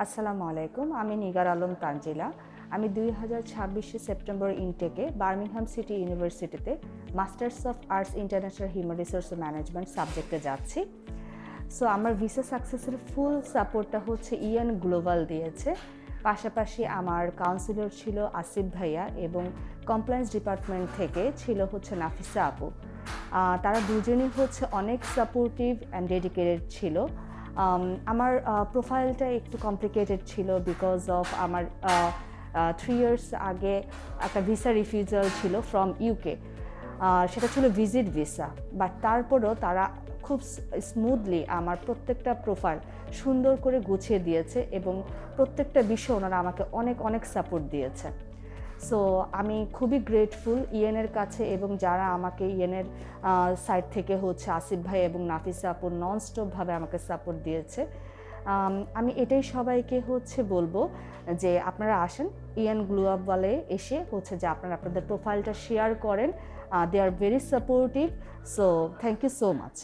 আসসালামু আলাইকুম, আমি নিগার আলম তানজিলা। আমি 2026 সেপ্টেম্বর ইনটেকে বার্মিংহাম সিটি ইউনিভার্সিটিতে masters of arts international human resource management সাবজেক্টে যাচ্ছি। সো আমার ভিসা সাকসেসের ফুল সাপোর্টটা হচ্ছে ইএন গ্লোবাল দিয়েছে। পাশাপাশি আমার কাউন্সিলর ছিল আসিফ ভাইয়া এবং কমপ্লায়েন্স ডিপার্টমেন্ট থেকে ছিল হচ্ছে নাফিসা আপু। তারা দুজনই হচ্ছে অনেক সাপোর্টিভ অ্যান্ড ডেডিকেটেড ছিল। আমার প্রোফাইলটা একটু কমপ্লিকেটেড ছিল বিকজ অফ আমার 3 ইয়ার্স আগে একটা ভিসা রিফিউজাল ছিল ফ্রম ইউকে। সেটা ছিল ভিজিট ভিসা, বাট তারপরেও তারা খুব স্মুথলি আমার প্রত্যেকটা প্রোফাইল সুন্দর করে গুছিয়ে দিয়েছে এবং প্রত্যেকটা বিষয়ে ওনারা আমাকে অনেক অনেক সাপোর্ট দিয়েছে। সো আমি খুবই গ্রেটফুল ইএনের কাছে এবং যারা আমাকে ইএনের সাইড থেকে হচ্ছে আসিফ ভাই এবং নাফিসা আপু ননস্টপভাবে আমাকে সাপোর্ট দিয়েছে। আমি এটাই সবাইকে হচ্ছে বলবো যে আপনারা আসেন ইএন গ্লোবালে এসে হচ্ছে যে আপনারা আপনাদের প্রোফাইলটা শেয়ার করেন। They are very supportive. So thank you so much.